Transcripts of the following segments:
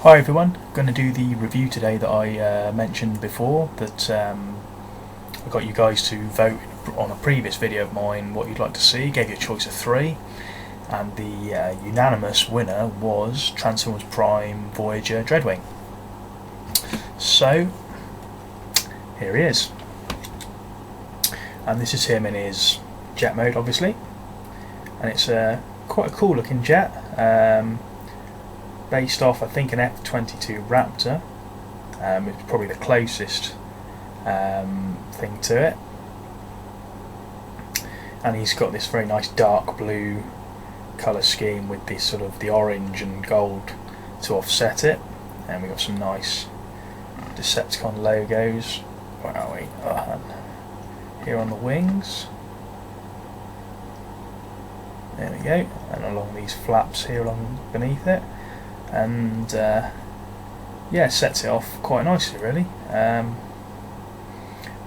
Hi everyone, I'm going to do the review today that I mentioned before, that I got you guys to vote on a previous video of mine what you'd like to see. Gave you a choice of 3, and the unanimous winner was Transformers Prime Voyager Dreadwing. So here he is, and this is him in his jet mode obviously, and it's quite a cool looking jet. Based off, I think, an F-22 Raptor. It's probably the closest thing to it. And he's got this very nice dark blue colour scheme with this sort of the orange and gold to offset it. And we've got some nice Decepticon logos. Where are we? Here on the wings. There we go. And along these flaps here along beneath it. And yeah, sets it off quite nicely really. I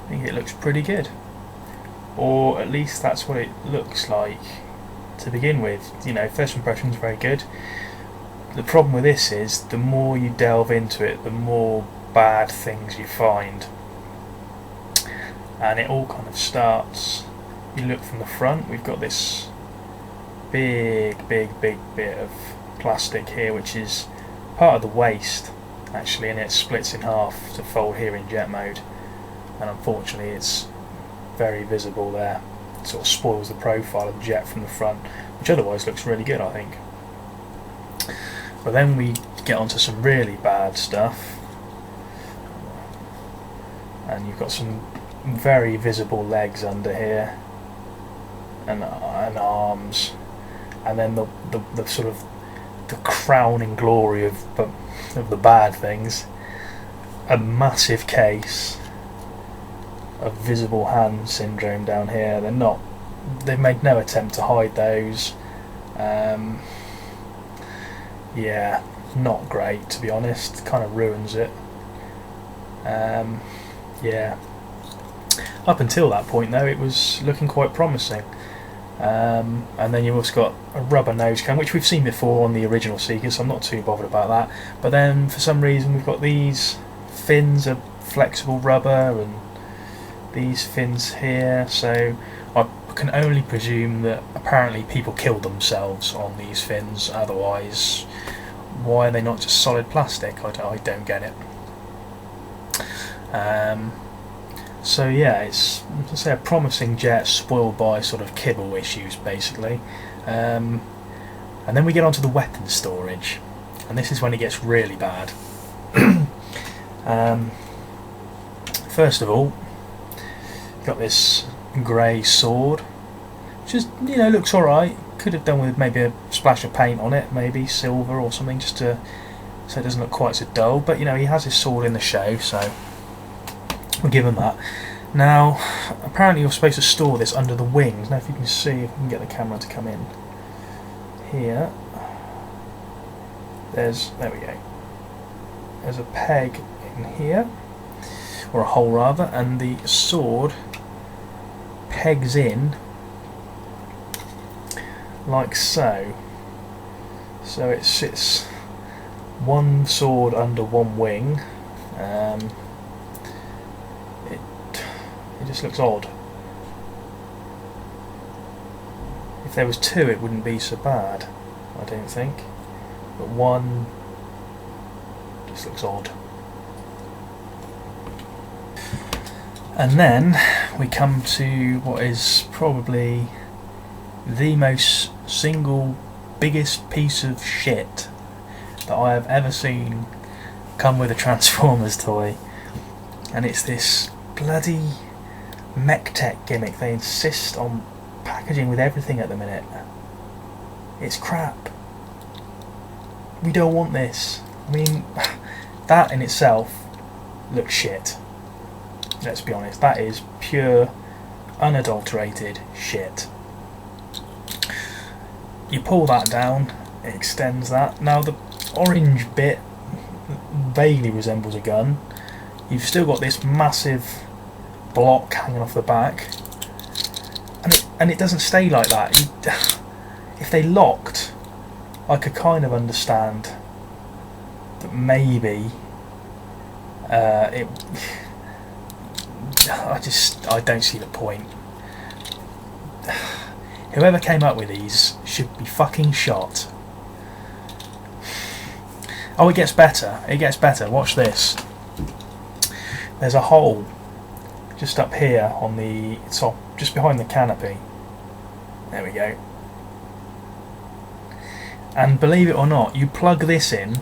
think it looks pretty good, or at least that's what it looks like to begin with. You know, first impression's very good. The problem with this is the more you delve into it, the more bad things you find, and it all kind of starts. You look from the front, we've got this big bit of plastic here, which is part of the waist actually, and it splits in half to fold here in jet mode, and unfortunately it's very visible there. It sort of spoils the profile of the jet from the front, which otherwise looks really good, I think. But then we get onto some really bad stuff, and you've got some very visible legs under here, and arms, and then the sort of the crowning glory of the bad things, a massive case of visible hand syndrome down here. They've made no attempt to hide those. Yeah, not great to be honest, kind of ruins it. Yeah, up until that point though it was looking quite promising. And then you've also got a rubber nose cone, which we've seen before on the original Seeker, so I'm not too bothered about that. But then for some reason we've got these fins of flexible rubber and these fins here, so I can only presume that apparently people killed themselves on these fins. Otherwise, why are they not just solid plastic? I don't get it. So yeah, it's, let's say, a promising jet spoiled by sort of kibble issues basically. And then we get onto the weapons storage, and this is when it gets really bad. First of all, you've got this grey sword, which is, you know, looks alright. Could have done with maybe a splash of paint on it, maybe silver or something, just to so it doesn't look quite so dull. But you know, he has his sword in the show, so we'll give him that. Now, apparently you're supposed to store this under the wings. Now if you can see, if we can get the camera to come in here, there we go. There's a peg in here, or a hole rather, and the sword pegs in like so. So it sits one sword under one wing. It just looks odd. If there was 2 it wouldn't be so bad, I don't think, but 1 just looks odd. And then we come to what is probably the most single biggest piece of shit that I have ever seen come with a Transformers toy, and it's this bloody mech tech gimmick they insist on packaging with everything at the minute. It's crap. We don't want this. I mean, that in itself looks shit. Let's be honest, that is pure, unadulterated shit. You pull that down, it extends that. Now the orange bit vaguely resembles a gun. You've still got this massive block hanging off the back, and it doesn't stay like that. If they locked, I could kind of understand but maybe it. I don't see the point. Whoever came up with these should be fucking shot. Oh, it gets better. It gets better. Watch this. There's a hole just up here on the top, just behind the canopy. There we go. And believe it or not, you plug this in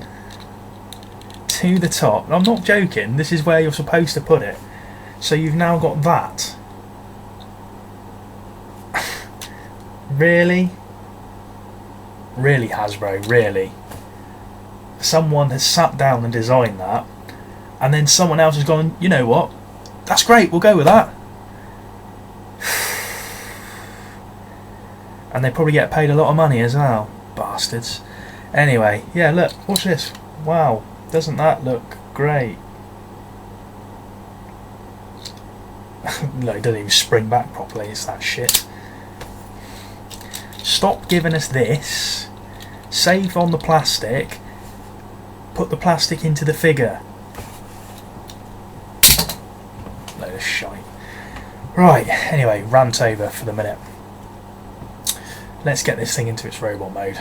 to the top. I'm not joking. This is where you're supposed to put it. So you've now got that. Really? Really, Hasbro, really? Someone has sat down and designed that, and then someone else has gone, you know what? That's great, we'll go with that. And they probably get paid a lot of money as well. Bastards. Anyway, yeah, look, watch this. Wow, doesn't that look great? No, it doesn't even spring back properly, it's that shit. Stop giving us this. Save on the plastic. Put the plastic into the figure. Load of shite. Right, anyway, rant over for the minute. Let's get this thing into its robot mode.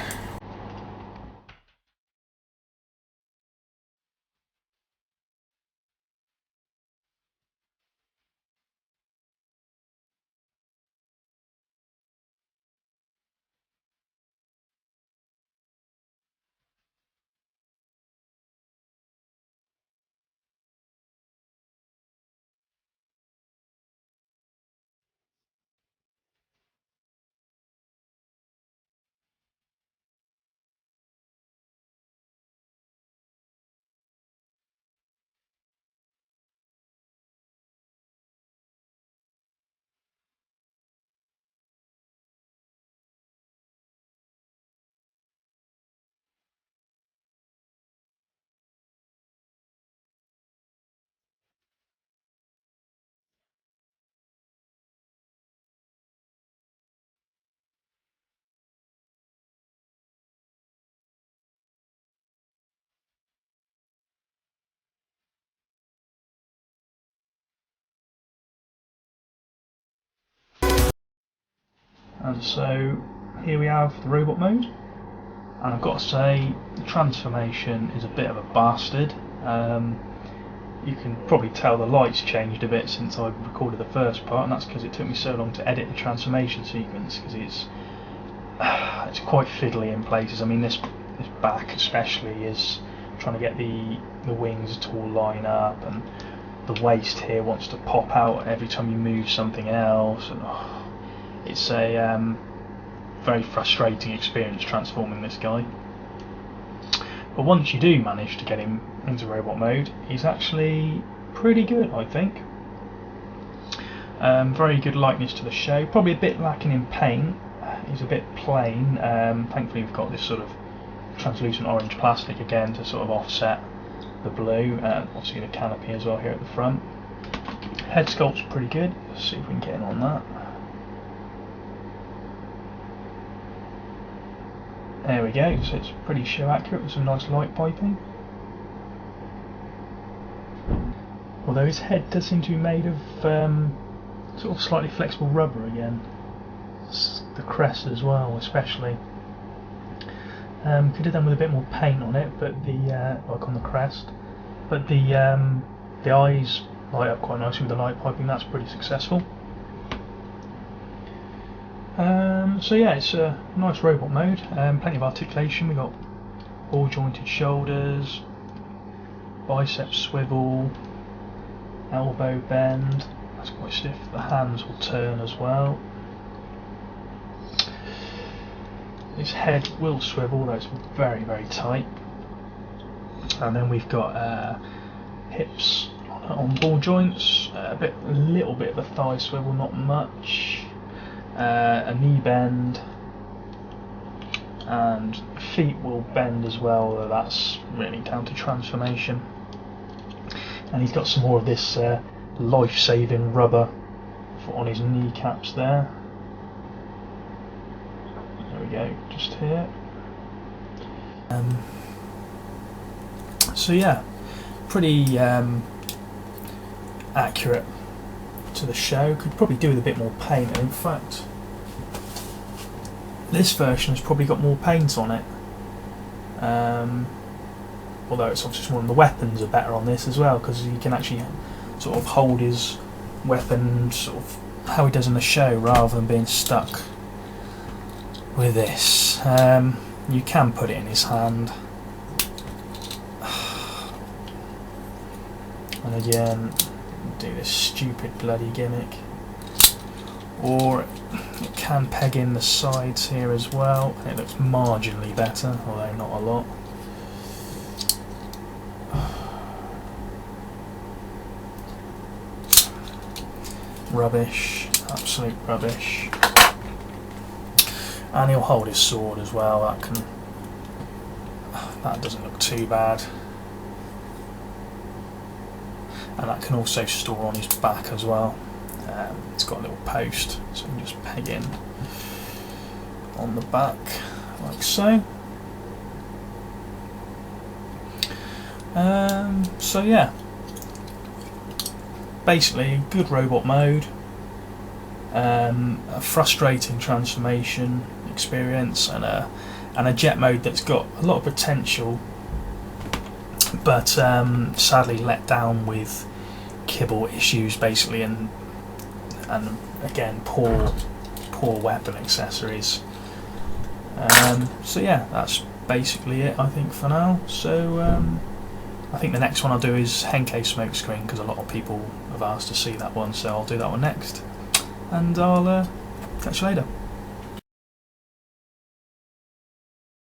And so here we have the robot mode, and I've got to say the transformation is a bit of a bastard. You can probably tell the lights changed a bit since I recorded the first part, and that's because it took me so long to edit the transformation sequence, because it's quite fiddly in places. I mean, this back especially is trying to get the wings to all line up, and the waist here wants to pop out every time you move something else, and it's a very frustrating experience transforming this guy. But once you do manage to get him into robot mode, he's actually pretty good, I think. Very good likeness to the show, probably a bit lacking in paint. He's a bit plain. Thankfully we've got this sort of translucent orange plastic again to sort of offset the blue, and obviously the canopy as well here at the front. Head sculpt's pretty good. Let's see if we can get in on that. There we go, so it's pretty show accurate with some nice light piping. Although his head does seem to be made of sort of slightly flexible rubber again. The crest as well, especially. Could have done with a bit more paint on it, but like on the crest. But the eyes light up quite nicely with the light piping. That's pretty successful. So yeah, it's a nice robot mode. Plenty of articulation. We got ball jointed shoulders, bicep swivel, elbow bend. That's quite stiff. The hands will turn as well. His head will swivel, though it's very, very tight. And then we've got hips on ball joints, a little bit of a thigh swivel, not much. A knee bend, and feet will bend as well, though that's really down to transformation. And he's got some more of this life-saving rubber on his kneecaps there. There we go, just here. So yeah, pretty accurate to the show. Could probably do with a bit more paint. In fact, this version has probably got more paint on it. Although it's obviously one of the weapons are better on this as well, because you can actually sort of hold his weapon sort of how he does in the show, rather than being stuck with this. You can put it in his hand, and again do this stupid bloody gimmick, or it can peg in the sides here as well, and it looks marginally better, although not a lot. Rubbish, absolute rubbish. And he'll hold his sword as well. That doesn't look too bad. And that can also store on his back as well. It's got a little post, so you can just peg in on the back like so. So yeah, basically good robot mode, a frustrating transformation experience, and a jet mode that's got a lot of potential, but sadly let down with kibble issues basically, and again poor weapon accessories. So yeah, that's basically it I think for now. So I think the next one I'll do is Henkei Smokescreen, because a lot of people have asked to see that one, so I'll do that one next, and I'll catch you later.